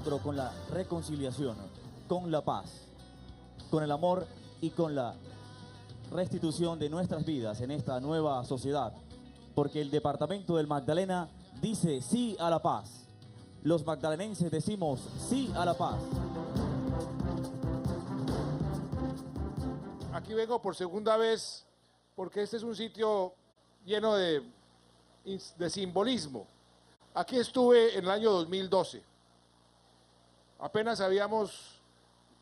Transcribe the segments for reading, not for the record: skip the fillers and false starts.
encuentro con la reconciliación, con la paz, con el amor y con la restitución de nuestras vidas en esta nueva sociedad, porque el departamento del Magdalena dice sí a la paz. Los magdalenenses decimos sí a la paz. Aquí vengo por segunda vez porque este es un sitio lleno de simbolismo. Aquí estuve en el año 2012. Apenas habíamos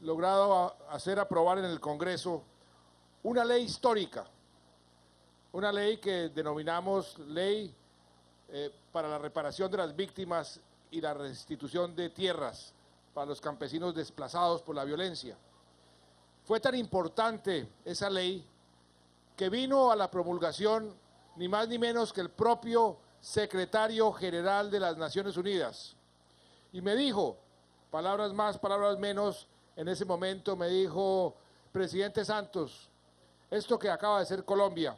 logrado hacer aprobar en el Congreso una ley histórica, una ley que denominamos Ley para la reparación de las víctimas y la restitución de tierras para los campesinos desplazados por la violencia. Fue tan importante esa ley que vino a la promulgación ni más ni menos que el propio secretario general de las Naciones Unidas. Y me dijo, palabras más, palabras menos, en ese momento me dijo: presidente Santos, esto que acaba de hacer Colombia,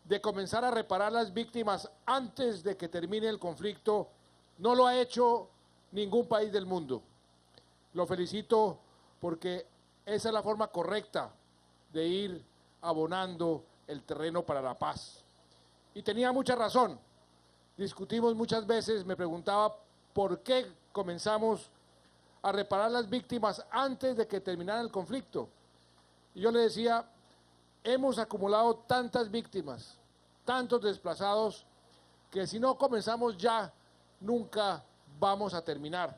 de comenzar a reparar las víctimas antes de que termine el conflicto, no lo ha hecho ningún país del mundo. Lo felicito porque esa es la forma correcta de ir abonando el terreno para la paz. Y tenía mucha razón. Discutimos muchas veces, me preguntaba por qué comenzamos a reparar las víctimas antes de que terminara el conflicto. Y yo le decía, hemos acumulado tantas víctimas, tantos desplazados, que si no comenzamos ya, nunca vamos a terminar.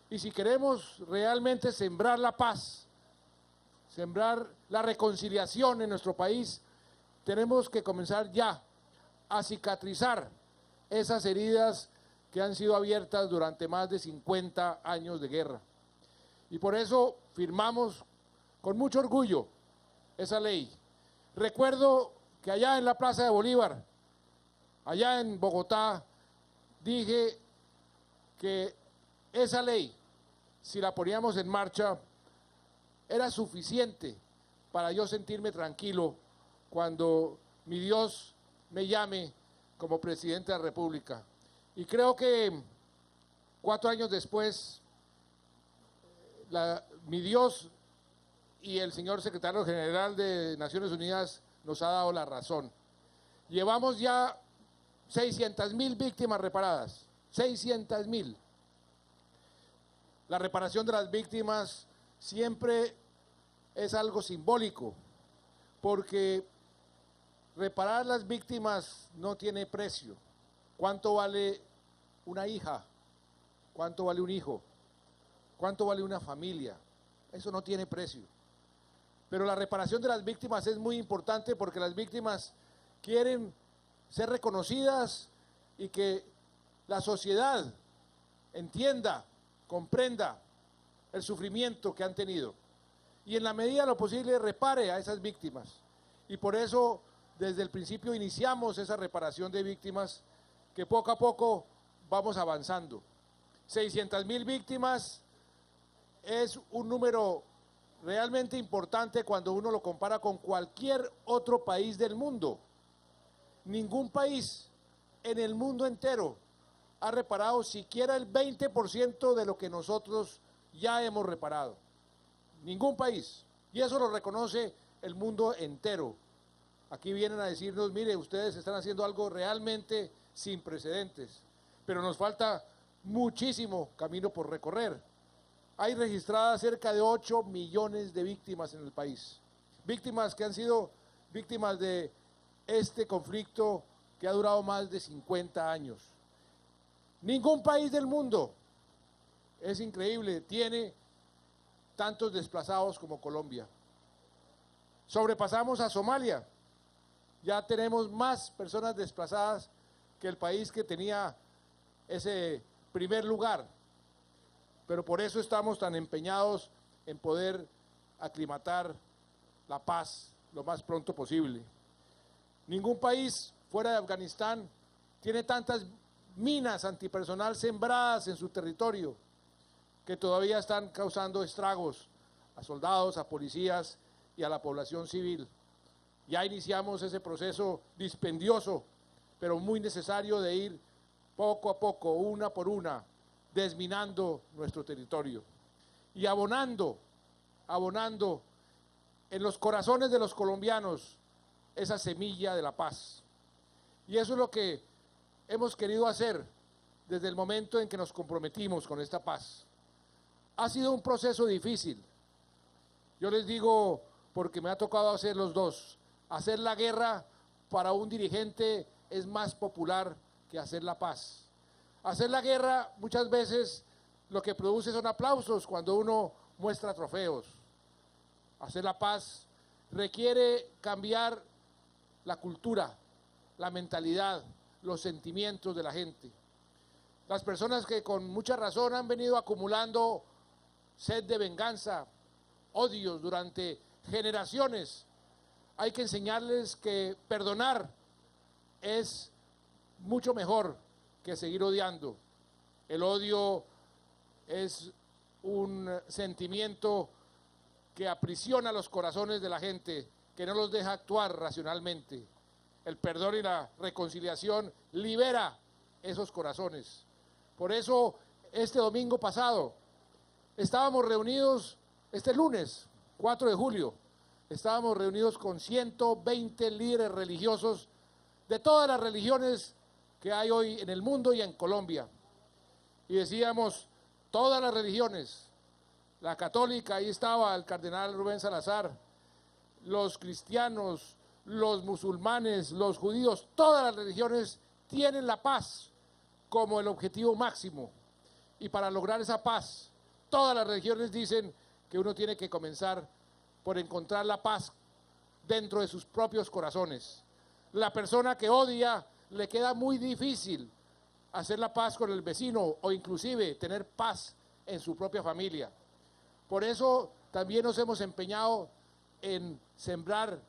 Y si queremos realmente sembrar la paz, sembrar la reconciliación en nuestro país, tenemos que comenzar ya a cicatrizar esas heridas que han sido abiertas durante más de 50 años de guerra. Y por eso firmamos con mucho orgullo esa ley. Recuerdo que allá en la Plaza de Bolívar, allá en Bogotá, dije que esa ley, si la poníamos en marcha, era suficiente para yo sentirme tranquilo cuando mi Dios me llame como presidente de la República. Y creo que 4 años después, mi Dios y el señor secretario general de Naciones Unidas nos ha dado la razón. Llevamos ya 600.000 víctimas reparadas, 600.000. La reparación de las víctimas siempre es algo simbólico, porque reparar las víctimas no tiene precio. ¿Cuánto vale una hija? ¿Cuánto vale un hijo? ¿Cuánto vale una familia? Eso no tiene precio. Pero la reparación de las víctimas es muy importante porque las víctimas quieren ser reconocidas y que la sociedad entienda, comprenda el sufrimiento que han tenido. Y en la medida de lo posible repare a esas víctimas. Y por eso desde el principio iniciamos esa reparación de víctimas que poco a poco vamos avanzando. 600.000 víctimas es un número realmente importante cuando uno lo compara con cualquier otro país del mundo. Ningún país en el mundo entero ha reparado siquiera el 20% de lo que nosotros ya hemos reparado. Ningún país. Y eso lo reconoce el mundo entero. Aquí vienen a decirnos, mire, ustedes están haciendo algo realmente sin precedentes, pero nos falta muchísimo camino por recorrer. Hay registradas cerca de 8 millones de víctimas en el país. Víctimas que han sido víctimas de este conflicto que ha durado más de 50 años. Ningún país del mundo, es increíble, tiene tantos desplazados como Colombia. Sobrepasamos a Somalia. Ya tenemos más personas desplazadas que el país que tenía ese primer lugar. Pero por eso estamos tan empeñados en poder aclimatar la paz lo más pronto posible. Ningún país fuera de Afganistán tiene tantas minas antipersonal sembradas en su territorio que todavía están causando estragos a soldados, a policías y a la población civil. Ya iniciamos ese proceso dispendioso, pero muy necesario de ir poco a poco, una por una, desminando nuestro territorio y abonando en los corazones de los colombianos esa semilla de la paz. Y eso es lo que hemos querido hacer desde el momento en que nos comprometimos con esta paz. Ha sido un proceso difícil. Yo les digo, porque me ha tocado hacer los dos, hacer la guerra para un dirigente es más popular que hacer la paz. Hacer la guerra muchas veces lo que produce son aplausos cuando uno muestra trofeos. Hacer la paz requiere cambiar la cultura, la mentalidad, los sentimientos de la gente. Las personas que con mucha razón han venido acumulando sed de venganza, odios durante generaciones, hay que enseñarles que perdonar es mucho mejor que seguir odiando. El odio es un sentimiento que aprisiona los corazones de la gente, que no los deja actuar racionalmente. El perdón y la reconciliación libera esos corazones. Por eso, este domingo pasado, estábamos reunidos, este lunes, 4 de julio, estábamos reunidos con 120 líderes religiosos de todas las religiones que hay hoy en el mundo y en Colombia. Y decíamos, todas las religiones, la católica, ahí estaba el cardenal Rubén Salazar, los cristianos, los musulmanes, los judíos, todas las religiones tienen la paz como el objetivo máximo. Y para lograr esa paz, todas las religiones dicen que uno tiene que comenzar por encontrar la paz dentro de sus propios corazones. La persona que odia le queda muy difícil hacer la paz con el vecino o inclusive tener paz en su propia familia. Por eso también nos hemos empeñado en sembrar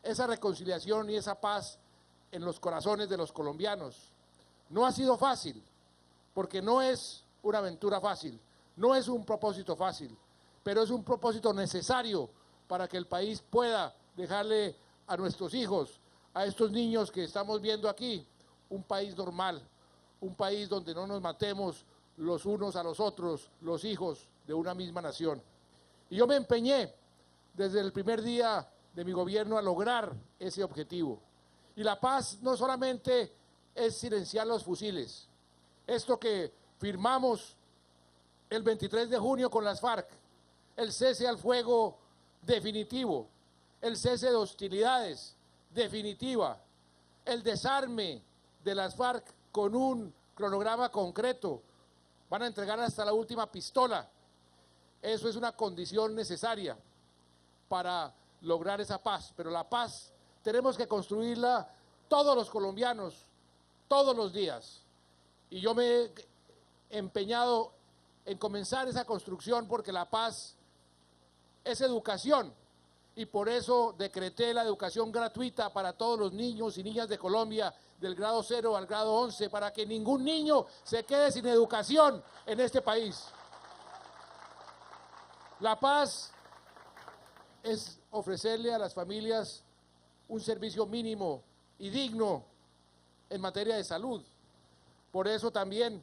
esa reconciliación y esa paz en los corazones de los colombianos. No ha sido fácil, porque no es una aventura fácil, no es un propósito fácil, pero es un propósito necesario para que el país pueda dejarle a nuestros hijos, a estos niños que estamos viendo aquí, un país normal, un país donde no nos matemos los unos a los otros, los hijos de una misma nación. Y yo me empeñé desde el primer día de mi gobierno a lograr ese objetivo. Y la paz no solamente es silenciar los fusiles. Esto que firmamos el 23 de junio con las FARC, el cese al fuego definitivo, el cese de hostilidades definitiva, el desarme de las FARC con un cronograma concreto, van a entregar hasta la última pistola. Eso es una condición necesaria para lograr esa paz, pero la paz tenemos que construirla todos los colombianos, todos los días. Y yo me he empeñado en comenzar esa construcción porque la paz es educación y por eso decreté la educación gratuita para todos los niños y niñas de Colombia del grado 0 al grado 11 para que ningún niño se quede sin educación en este país. La paz es ofrecerle a las familias un servicio mínimo y digno en materia de salud. Por eso también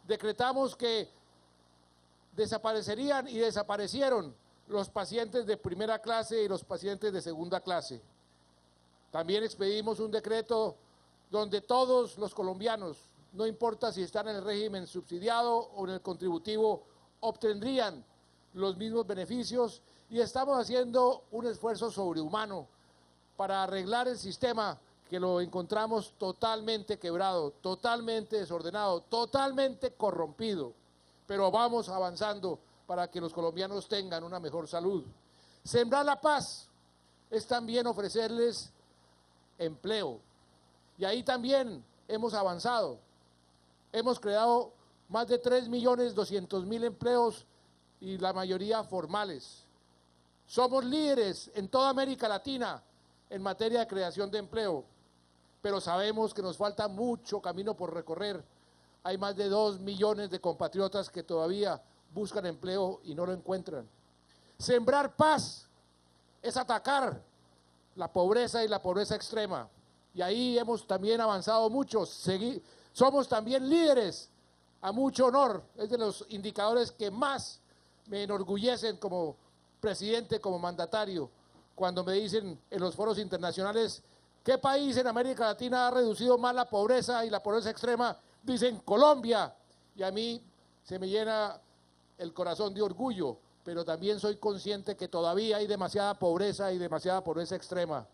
decretamos que desaparecerían y desaparecieron los pacientes de primera clase y los pacientes de segunda clase. También expedimos un decreto donde todos los colombianos, no importa si están en el régimen subsidiado o en el contributivo, obtendrían los mismos beneficios y estamos haciendo un esfuerzo sobrehumano para arreglar el sistema que lo encontramos totalmente quebrado, totalmente desordenado, totalmente corrompido. Pero vamos avanzando para que los colombianos tengan una mejor salud. Sembrar la paz es también ofrecerles empleo. Y ahí también hemos avanzado. Hemos creado más de 3.200.000 empleos y la mayoría formales. Somos líderes en toda América Latina en materia de creación de empleo, pero sabemos que nos falta mucho camino por recorrer. Hay más de 2 millones de compatriotas que todavía buscan empleo y no lo encuentran. Sembrar paz es atacar la pobreza y la pobreza extrema. Y ahí hemos también avanzado mucho. Somos también líderes a mucho honor, es de los indicadores que más me enorgullecen como presidente, como mandatario, cuando me dicen en los foros internacionales, ¿qué país en América Latina ha reducido más la pobreza y la pobreza extrema? Dicen Colombia, y a mí se me llena el corazón de orgullo, pero también soy consciente que todavía hay demasiada pobreza y demasiada pobreza extrema.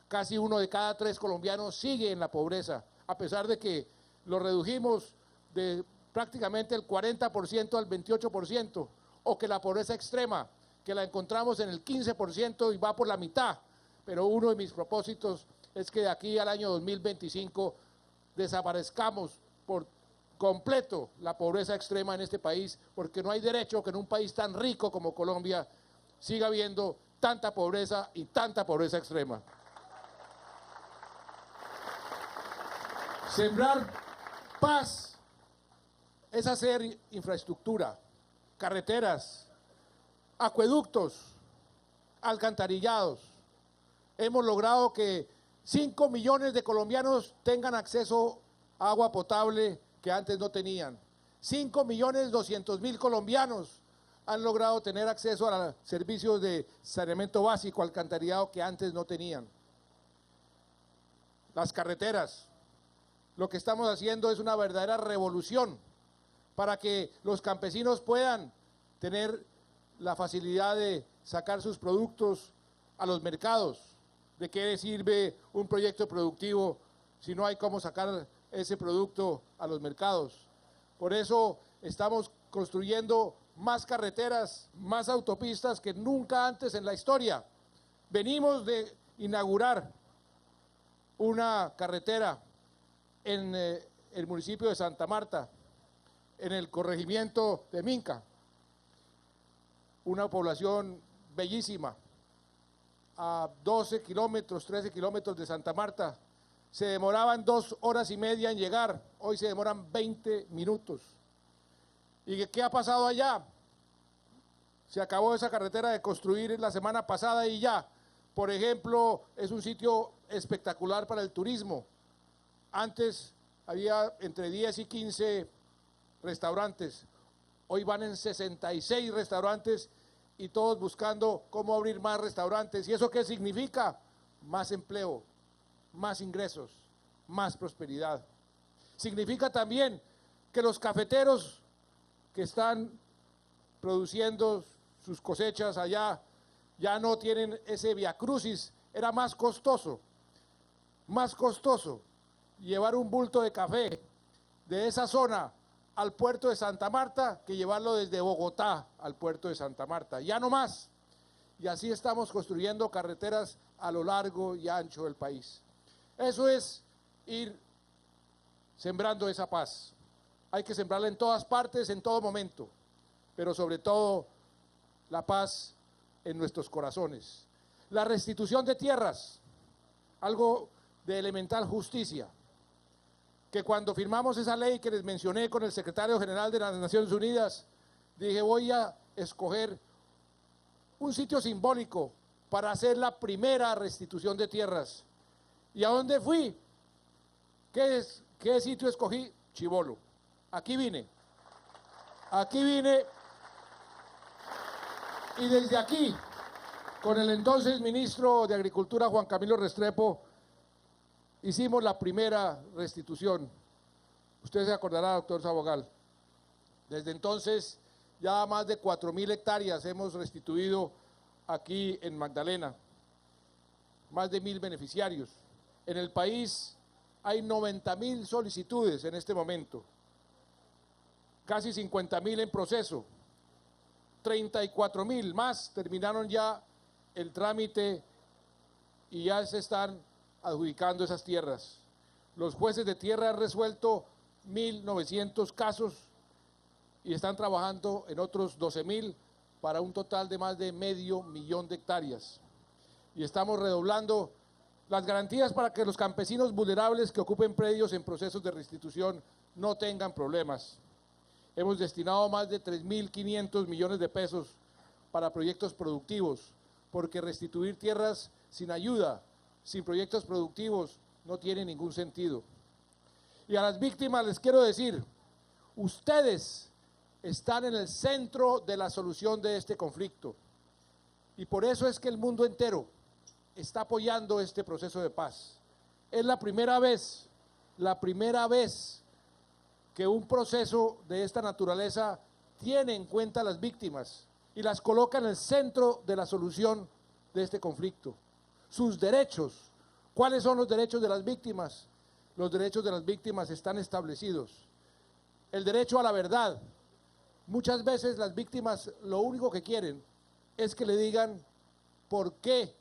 Casi 1 de cada 3 colombianos sigue en la pobreza, a pesar de que lo redujimos de prácticamente el 40% al 28%, o que la pobreza extrema, que la encontramos en el 15% y va por la mitad. Pero uno de mis propósitos es que de aquí al año 2025 desaparezcamos por completo la pobreza extrema en este país, porque no hay derecho que en un país tan rico como Colombia siga habiendo tanta pobreza y tanta pobreza extrema. Sembrar paz es hacer infraestructura, carreteras, acueductos, alcantarillados. Hemos logrado que 5 millones de colombianos tengan acceso a agua potable que antes no tenían. 5.200.000 colombianos han logrado tener acceso a servicios de saneamiento básico, alcantarillado que antes no tenían. Las carreteras. Lo que estamos haciendo es una verdadera revolución para que los campesinos puedan tener la facilidad de sacar sus productos a los mercados. ¿De qué sirve un proyecto productivo si no hay cómo sacar ese producto a los mercados? Por eso estamos construyendo más carreteras, más autopistas que nunca antes en la historia. Venimos de inaugurar una carretera en el municipio de Santa Marta, en el corregimiento de Minca, una población bellísima, a 12 kilómetros, 13 kilómetros de Santa Marta. Se demoraban 2 horas y media en llegar, hoy se demoran 20 minutos. ¿Y qué ha pasado allá? Se acabó esa carretera de construir la semana pasada y ya. Por ejemplo, es un sitio espectacular para el turismo. Antes había entre 10 y 15 restaurantes, hoy van en 66 restaurantes y todos buscando cómo abrir más restaurantes. ¿Y eso qué significa? Más empleo, más ingresos, más prosperidad. Significa también que los cafeteros que están produciendo sus cosechas allá ya no tienen ese viacrucis. Era más costoso llevar un bulto de café de esa zona al puerto de Santa Marta que llevarlo desde Bogotá al puerto de Santa Marta, ya no más. Y así estamos construyendo carreteras a lo largo y ancho del país. Eso es ir sembrando esa paz. Hay que sembrarla en todas partes, en todo momento, pero sobre todo la paz en nuestros corazones. La restitución de tierras, algo de elemental justicia, que cuando firmamos esa ley que les mencioné con el secretario general de las Naciones Unidas, dije voy a escoger un sitio simbólico para hacer la primera restitución de tierras. ¿Y a dónde fui? ¿Qué sitio escogí? Chibolo. Aquí vine y desde aquí, con el entonces ministro de Agricultura Juan Camilo Restrepo, hicimos la primera restitución. Usted se acordará, doctor Sabogal. Desde entonces ya más de 4.000 hectáreas hemos restituido aquí en Magdalena. Más de 1.000 beneficiarios. En el país hay 90.000 solicitudes en este momento. Casi 50.000 en proceso. 34.000 más terminaron ya el trámite y ya se están adjudicando esas tierras. Los jueces de tierra han resuelto 1.900 casos y están trabajando en otros 12.000 para un total de más de 500.000 de hectáreas. Y estamos redoblando las garantías para que los campesinos vulnerables que ocupen predios en procesos de restitución no tengan problemas. Hemos destinado más de 3.500 millones de pesos para proyectos productivos, porque restituir tierras sin ayuda, sin proyectos productivos, no tiene ningún sentido. Y a las víctimas les quiero decir, Ustedes están en el centro de la solución de este conflicto. Y por eso es que el mundo entero está apoyando este proceso de paz. Es la primera vez que un proceso de esta naturaleza tiene en cuenta a las víctimas y las coloca en el centro de la solución de este conflicto. Sus derechos. ¿Cuáles son los derechos de las víctimas? Los derechos de las víctimas están establecidos. El derecho a la verdad. Muchas veces las víctimas lo único que quieren es que le digan por qué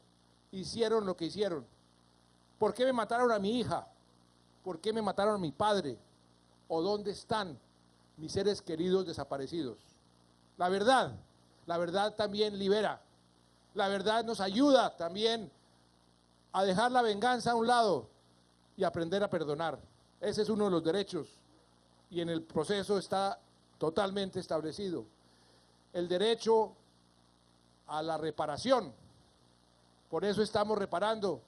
hicieron lo que hicieron. ¿Por qué me mataron a mi hija? ¿Por qué me mataron a mi padre? ¿O dónde están mis seres queridos desaparecidos? La verdad también libera. La verdad nos ayuda también a dejar la venganza a un lado y aprender a perdonar. Ese es uno de los derechos y en el proceso está totalmente establecido. El derecho a la reparación. Por eso estamos reparando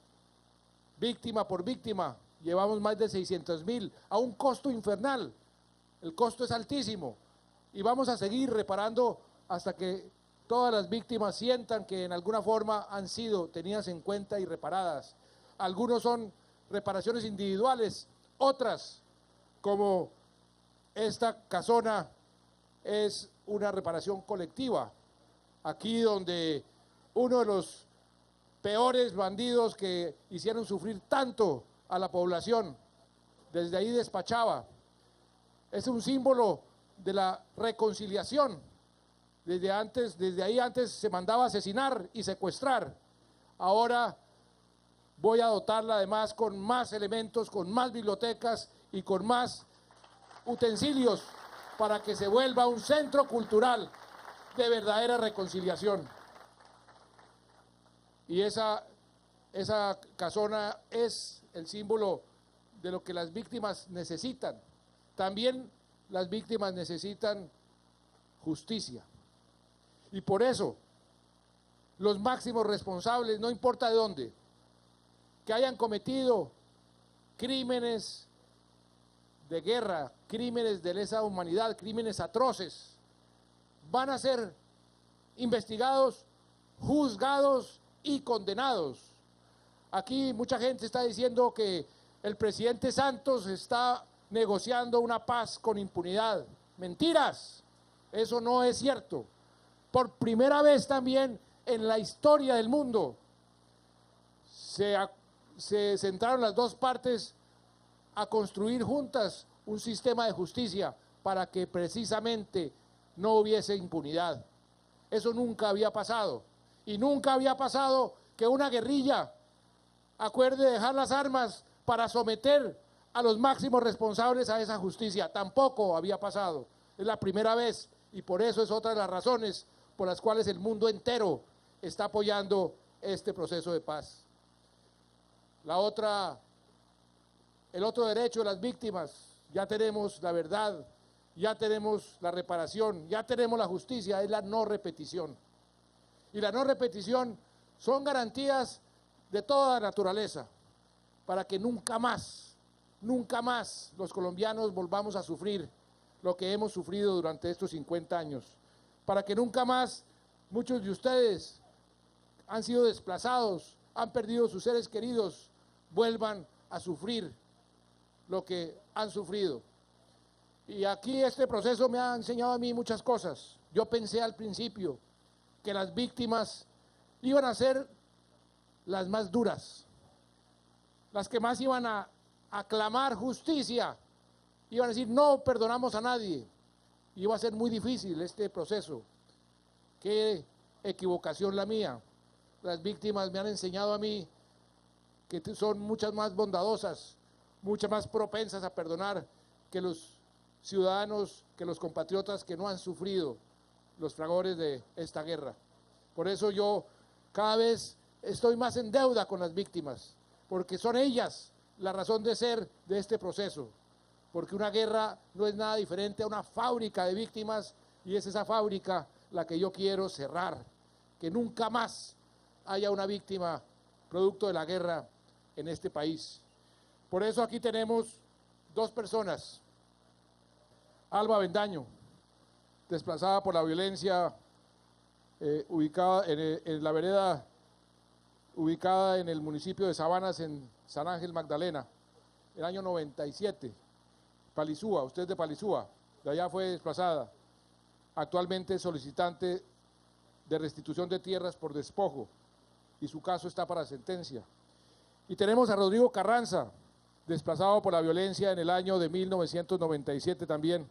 víctima por víctima. Llevamos más de 600.000 a un costo infernal. El costo es altísimo y vamos a seguir reparando hasta que todas las víctimas sientan que en alguna forma han sido tenidas en cuenta y reparadas. Algunos son reparaciones individuales, otras, como esta casona, es una reparación colectiva. Aquí donde uno de los peores bandidos que hicieron sufrir tanto a la población, desde ahí despachaba. Es un símbolo de la reconciliación. Desde ahí antes se mandaba asesinar y secuestrar. Ahora voy a dotarla además con más elementos, con más bibliotecas y con más utensilios para que se vuelva un centro cultural de verdadera reconciliación. Y esa casona es el símbolo de lo que las víctimas necesitan. También las víctimas necesitan justicia. Y por eso, los máximos responsables, no importa de dónde, que hayan cometido crímenes de guerra, crímenes de lesa humanidad, crímenes atroces, van a ser investigados, juzgados y condenados. Aquí mucha gente está diciendo que el presidente Santos está negociando una paz con impunidad. Mentiras, eso no es cierto. Por primera vez también en la historia del mundo se sentaron las dos partes a construir juntas un sistema de justicia para que precisamente no hubiese impunidad. Eso nunca había pasado. Y nunca había pasado que una guerrilla acuerde dejar las armas para someter a los máximos responsables a esa justicia. Tampoco había pasado. Es la primera vez y por eso es otra de las razones por las cuales el mundo entero está apoyando este proceso de paz. El otro derecho de las víctimas, ya tenemos la verdad, ya tenemos la reparación, ya tenemos la justicia, es la no repetición. Y la no repetición son garantías de toda naturaleza, para que nunca más los colombianos volvamos a sufrir lo que hemos sufrido durante estos 50 años. Para que nunca más muchos de ustedes han sido desplazados, han perdido sus seres queridos, vuelvan a sufrir lo que han sufrido. Y aquí este proceso me ha enseñado a mí muchas cosas. Yo pensé al principio que las víctimas iban a ser las más duras, las que más iban a clamar justicia, iban a decir no perdonamos a nadie. Iba a ser muy difícil este proceso. Qué equivocación la mía. Las víctimas me han enseñado a mí que son muchas más bondadosas, muchas más propensas a perdonar que los ciudadanos, que los compatriotas que no han sufrido los fragores de esta guerra. Por eso yo cada vez estoy más en deuda con las víctimas, porque son ellas la razón de ser de este proceso. Porque una guerra no es nada diferente a una fábrica de víctimas y es esa fábrica la que yo quiero cerrar, que nunca más haya una víctima producto de la guerra en este país. Por eso aquí tenemos dos personas, Alba Bendaño, desplazada por la violencia, ubicada en la vereda, ubicada en el municipio de Sabanas, en San Ángel Magdalena, el año 97. Palizúa, usted es de Palizúa, de allá fue desplazada. Actualmente solicitante de restitución de tierras por despojo, y su caso está para sentencia. Y tenemos a Rodrigo Carranza, desplazado por la violencia en el año de 1997 también,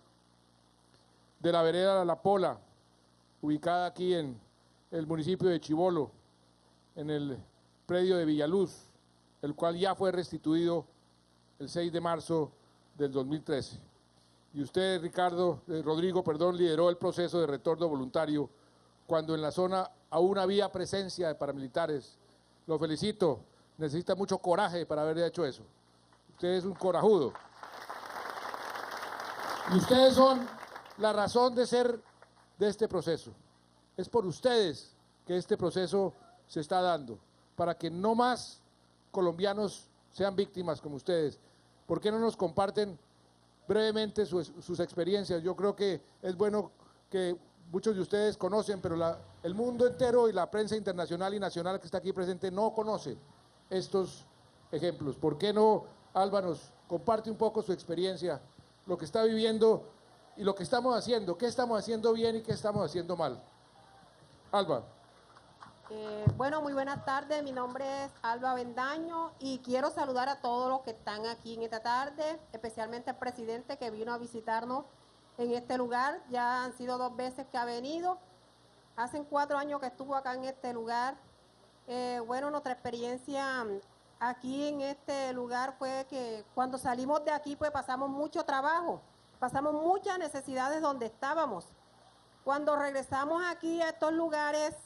de la vereda La Pola, ubicada aquí en el municipio de Chibolo, en el predio de Villaluz, el cual ya fue restituido el 6 de marzo del 2013. Y usted, Rodrigo, lideró el proceso de retorno voluntario cuando en la zona aún había presencia de paramilitares. Lo felicito, necesita mucho coraje para haber hecho eso. Usted es un corajudo. Y ustedes son la razón de ser de este proceso. Es por ustedes que este proceso se está dando, para que no más colombianos sean víctimas como ustedes. ¿Por qué no nos comparten brevemente sus experiencias? Yo creo que es bueno que muchos de ustedes conocen, pero el mundo entero y la prensa internacional y nacional que está aquí presente no conoce estos ejemplos. ¿Por qué no, Alba, nos comparte un poco su experiencia, lo que está viviendo y lo que estamos haciendo? ¿Qué estamos haciendo bien y qué estamos haciendo mal? Alba. Bueno, muy buenas tardes. Mi nombre es Alba Bendaño y quiero saludar a todos los que están aquí en esta tarde, especialmente al presidente que vino a visitarnos en este lugar. Ya han sido 2 veces que ha venido. Hace 4 años que estuvo acá en este lugar. Bueno, nuestra experiencia aquí en este lugar fue que cuando salimos de aquí pues pasamos mucho trabajo, pasamos muchas necesidades donde estábamos. Cuando regresamos aquí a estos lugares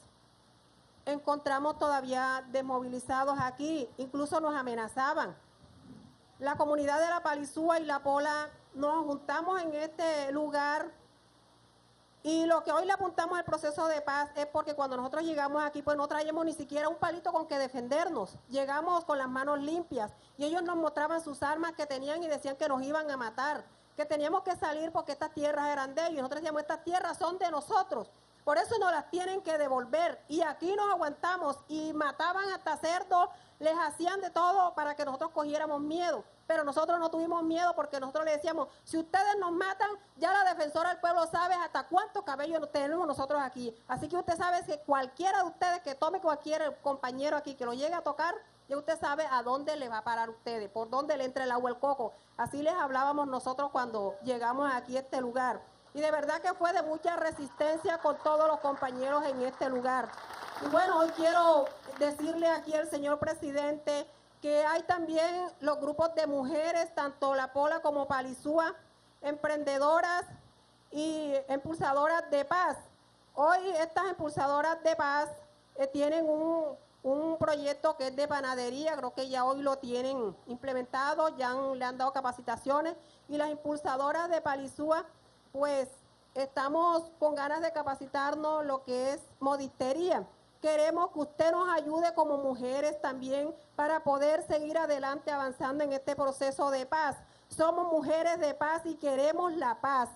encontramos todavía desmovilizados aquí, incluso nos amenazaban. La comunidad de La Palizúa y La Pola nos juntamos en este lugar y lo que hoy le apuntamos al proceso de paz es porque cuando nosotros llegamos aquí pues no traíamos ni siquiera un palito con que defendernos, llegamos con las manos limpias y ellos nos mostraban sus armas que tenían y decían que nos iban a matar, que teníamos que salir porque estas tierras eran de ellos. Nosotros decíamos, estas tierras son de nosotros. Por eso nos las tienen que devolver. Y aquí nos aguantamos y mataban hasta cerdos, les hacían de todo para que nosotros cogiéramos miedo. Pero nosotros no tuvimos miedo porque nosotros le decíamos, si ustedes nos matan, ya la defensora del pueblo sabe hasta cuántos cabellos tenemos nosotros aquí. Así que usted sabe que cualquiera de ustedes que tome cualquier compañero aquí que lo llegue a tocar, ya usted sabe a dónde le va a parar a ustedes, por dónde le entra el agua al coco. Así les hablábamos nosotros cuando llegamos aquí a este lugar. Y de verdad que fue de mucha resistencia con todos los compañeros en este lugar. Y bueno, hoy quiero decirle aquí al señor presidente que hay también los grupos de mujeres, tanto La Pola como Palizúa, emprendedoras y impulsadoras de paz. Hoy estas impulsadoras de paz tienen un proyecto que es de panadería, creo que ya hoy lo tienen implementado, ya le han dado capacitaciones, y las impulsadoras de Palizúa pues estamos con ganas de capacitarnos lo que es modistería. Queremos que usted nos ayude como mujeres también para poder seguir adelante avanzando en este proceso de paz. Somos mujeres de paz y queremos la paz.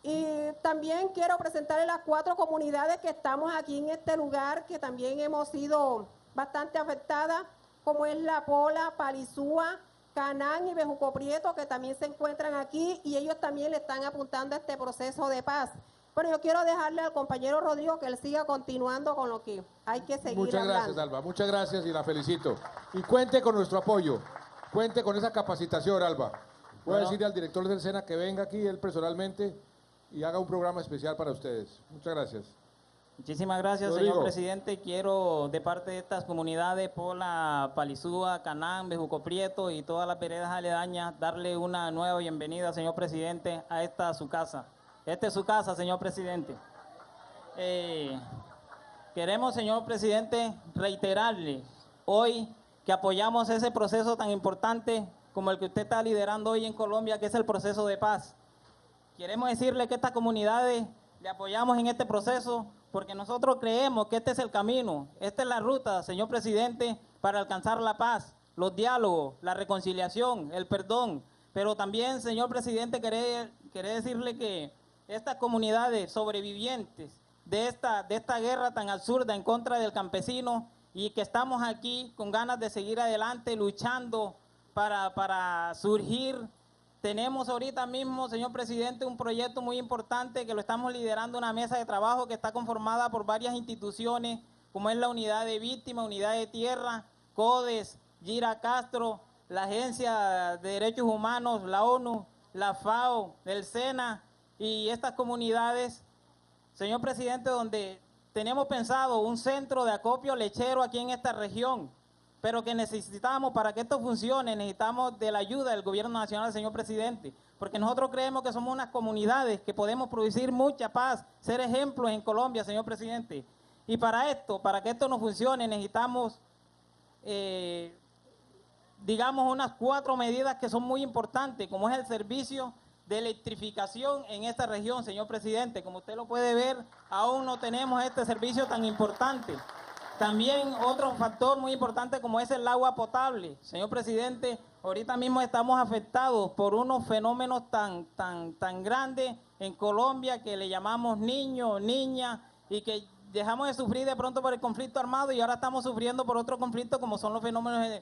Y también quiero presentarle las 4 comunidades que estamos aquí en este lugar, que también hemos sido bastante afectadas, como es La Pola, Palizúa, Canán y Bejuco Prieto, que también se encuentran aquí y ellos también le están apuntando a este proceso de paz. Bueno, yo quiero dejarle al compañero Rodrigo que él siga continuando con lo que hay que seguir Muchas hablando. gracias, Alba. Muchas gracias y la felicito. Y cuente con nuestro apoyo. Cuente con esa capacitación, Alba. Voy a decirle al director del SENA que venga aquí él personalmente y haga un programa especial para ustedes. Muchas gracias. Muchísimas gracias, Rodrigo. señor presidente. Quiero, de parte de estas comunidades, Pola, Palizúa, Canán, Bejuco Prieto y todas las veredas aledañas, darle una nueva bienvenida, señor presidente, a esta su casa. Esta es su casa, señor presidente. Queremos, señor presidente, reiterarle hoy que apoyamos ese proceso tan importante como el que usted está liderando hoy en Colombia, que es el proceso de paz. Queremos decirle que estas comunidades le apoyamos en este proceso porque nosotros creemos que este es el camino, esta es la ruta, señor presidente, para alcanzar la paz, los diálogos, la reconciliación, el perdón. Pero también, señor presidente, quería decirle que estas comunidades sobrevivientes de esta guerra tan absurda en contra del campesino, y que estamos aquí con ganas de seguir adelante, luchando para surgir. Tenemos ahorita mismo, señor presidente, un proyecto muy importante que lo estamos liderando, una mesa de trabajo que está conformada por varias instituciones, como es la Unidad de Víctimas, Unidad de Tierra, CODES, Gira Castro, la Agencia de Derechos Humanos, la ONU, la FAO, el SENA y estas comunidades, señor presidente, donde tenemos pensado un centro de acopio lechero aquí en esta región, pero que necesitamos, para que esto funcione, necesitamos de la ayuda del gobierno nacional, señor presidente, porque nosotros creemos que somos unas comunidades que podemos producir mucha paz, ser ejemplos en Colombia, señor presidente. Y para que esto no funcione, necesitamos, digamos, unas 4 medidas que son muy importantes, como es el servicio de electrificación en esta región, señor presidente. Como usted lo puede ver, aún no tenemos este servicio tan importante. También otro factor muy importante como es el agua potable. Señor presidente, ahorita mismo estamos afectados por unos fenómenos tan grandes en Colombia que le llamamos niños, niñas, y que dejamos de sufrir de pronto por el conflicto armado y ahora estamos sufriendo por otro conflicto como son los fenómenos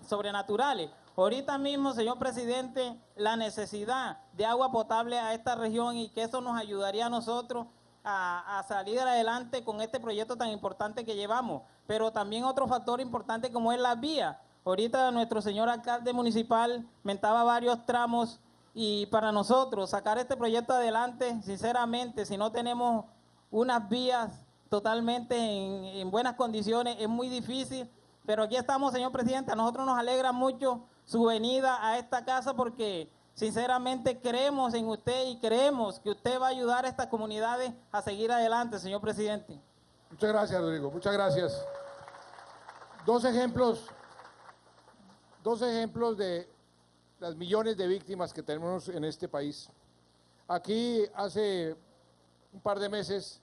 sobrenaturales. Ahorita mismo, señor presidente, la necesidad de agua potable a esta región, y que eso nos ayudaría a nosotros a salir adelante con este proyecto tan importante que llevamos. Pero también otro factor importante como es las vías. Ahorita nuestro señor alcalde municipal mentaba varios tramos, y para nosotros sacar este proyecto adelante, sinceramente, si no tenemos unas vías totalmente en buenas condiciones, es muy difícil. Pero aquí estamos, señor presidente. A nosotros nos alegra mucho su venida a esta casa, porque sinceramente creemos en usted y creemos que usted va a ayudar a estas comunidades a seguir adelante, señor presidente. Muchas gracias, Rodrigo. Muchas gracias. Dos ejemplos de las millones de víctimas que tenemos en este país. Aquí hace un par de meses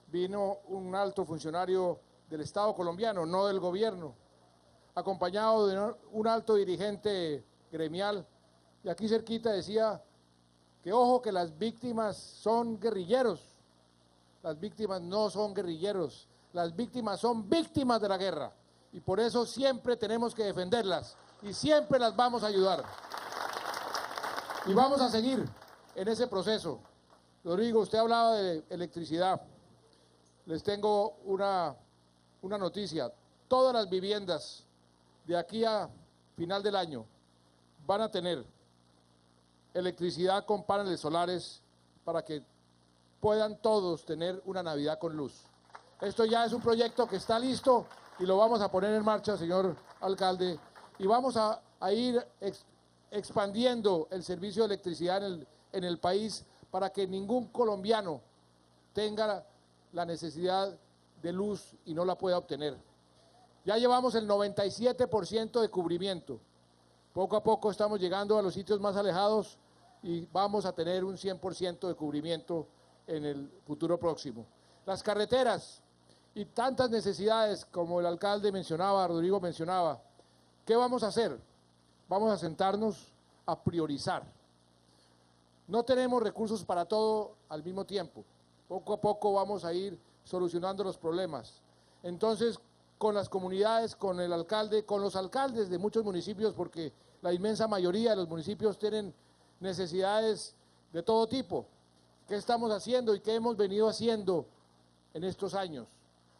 vino un alto funcionario del Estado colombiano, no del gobierno, acompañado de un alto dirigente gremial, y aquí cerquita decía que ojo, que las víctimas son guerrilleros. Las víctimas no son guerrilleros, las víctimas son víctimas de la guerra, y por eso siempre tenemos que defenderlas y siempre las vamos a ayudar. Y vamos a seguir en ese proceso. Rodrigo, usted hablaba de electricidad. Les tengo una noticia. Todas las viviendas de aquí a final del año van a tener electricidad con paneles solares para que puedan todos tener una Navidad con luz. Esto ya es un proyecto que está listo y lo vamos a poner en marcha, señor alcalde, y vamos a ir expandiendo el servicio de electricidad en el país para que ningún colombiano tenga la necesidad de luz y no la pueda obtener. Ya llevamos el 97% de cubrimiento. Poco a poco estamos llegando a los sitios más alejados y vamos a tener un 100% de cubrimiento en el futuro próximo. Las carreteras y tantas necesidades como el alcalde mencionaba, Rodrigo mencionaba. ¿Qué vamos a hacer? Vamos a sentarnos a priorizar. No tenemos recursos para todo al mismo tiempo. Poco a poco vamos a ir solucionando los problemas. Entonces, con las comunidades, con el alcalde, con los alcaldes de muchos municipios, porque la inmensa mayoría de los municipios tienen necesidades de todo tipo. ¿Qué estamos haciendo y qué hemos venido haciendo en estos años?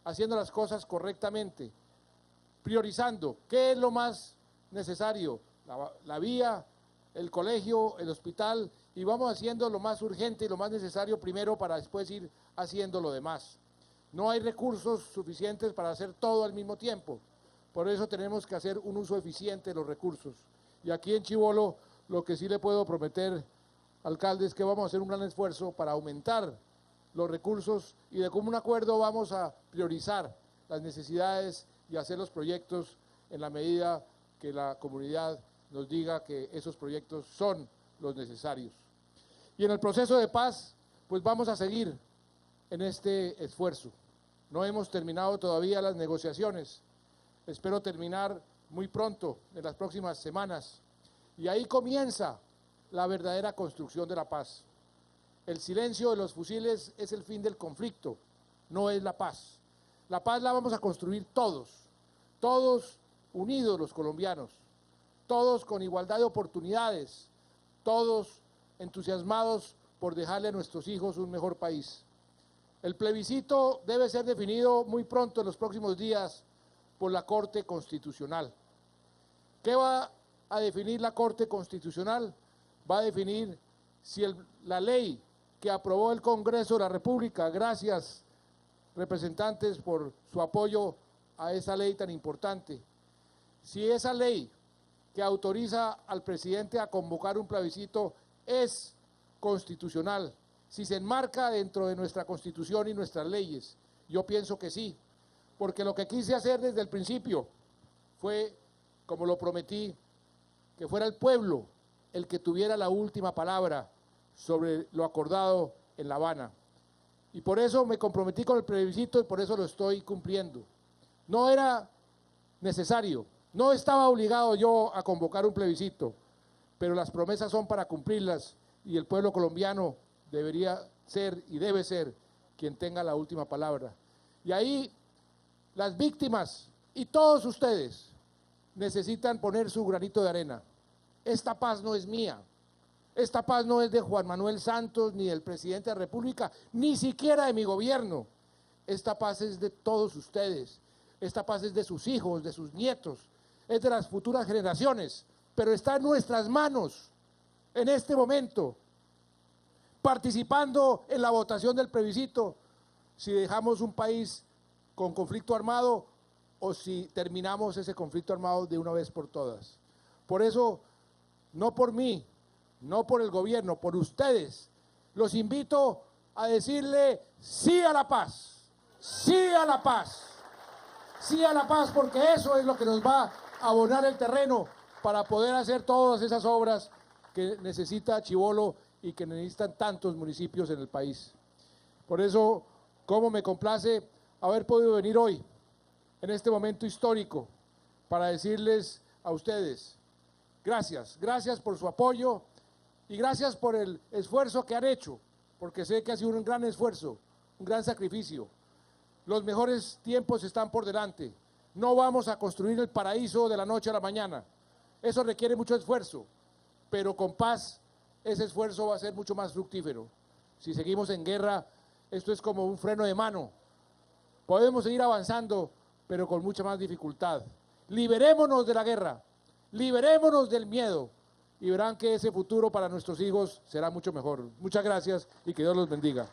Haciendo las cosas correctamente, priorizando qué es lo más necesario, la vía, el colegio, el hospital, y vamos haciendo lo más urgente y lo más necesario primero para después ir haciendo lo demás. No hay recursos suficientes para hacer todo al mismo tiempo, por eso tenemos que hacer un uso eficiente de los recursos. Y aquí en Chibolo lo que sí le puedo prometer, alcalde, es que vamos a hacer un gran esfuerzo para aumentar los recursos y de común acuerdo vamos a priorizar las necesidades y hacer los proyectos en la medida que la comunidad nos diga que esos proyectos son los necesarios. Y en el proceso de paz, pues vamos a seguir en este esfuerzo. No hemos terminado todavía las negociaciones. Espero terminar muy pronto, en las próximas semanas. Y ahí comienza la verdadera construcción de la paz. El silencio de los fusiles es el fin del conflicto, no es la paz. La paz la vamos a construir todos unidos los colombianos, todos con igualdad de oportunidades, todos entusiasmados por dejarle a nuestros hijos un mejor país. El plebiscito debe ser definido muy pronto en los próximos días por la Corte Constitucional. ¿Qué va a definir la Corte Constitucional? Va a definir si la ley que aprobó el Congreso de la República, gracias representantes por su apoyo a esa ley tan importante, si esa ley que autoriza al presidente a convocar un plebiscito es constitucional, si se enmarca dentro de nuestra Constitución y nuestras leyes. Yo pienso que sí, porque lo que quise hacer desde el principio fue, como lo prometí, que fuera el pueblo el que tuviera la última palabra sobre lo acordado en La Habana. Y por eso me comprometí con el plebiscito y por eso lo estoy cumpliendo. No era necesario, no estaba obligado yo a convocar un plebiscito, pero las promesas son para cumplirlas y el pueblo colombiano debería ser y debe ser quien tenga la última palabra. Y ahí las víctimas y todos ustedes necesitan poner su granito de arena. Esta paz no es mía, esta paz no es de Juan Manuel Santos ni del presidente de la República, ni siquiera de mi gobierno. Esta paz es de todos ustedes, esta paz es de sus hijos, de sus nietos, es de las futuras generaciones, pero está en nuestras manos en este momento, participando en la votación del plebiscito, si dejamos un país con conflicto armado o si terminamos ese conflicto armado de una vez por todas. Por eso, no por mí, no por el gobierno, por ustedes, los invito a decirle sí a la paz, sí a la paz, sí a la paz, porque eso es lo que nos va a abonar el terreno para poder hacer todas esas obras que necesita Chibolo y que necesitan tantos municipios en el país. Por eso, cómo me complace haber podido venir hoy, en este momento histórico, para decirles a ustedes, gracias, gracias por su apoyo y gracias por el esfuerzo que han hecho, porque sé que ha sido un gran esfuerzo, un gran sacrificio. Los mejores tiempos están por delante. No vamos a construir el paraíso de la noche a la mañana. Eso requiere mucho esfuerzo, pero con paz ese esfuerzo va a ser mucho más fructífero. Si seguimos en guerra, esto es como un freno de mano. Podemos seguir avanzando, pero con mucha más dificultad. Liberémonos de la guerra, liberémonos del miedo y verán que ese futuro para nuestros hijos será mucho mejor. Muchas gracias y que Dios los bendiga.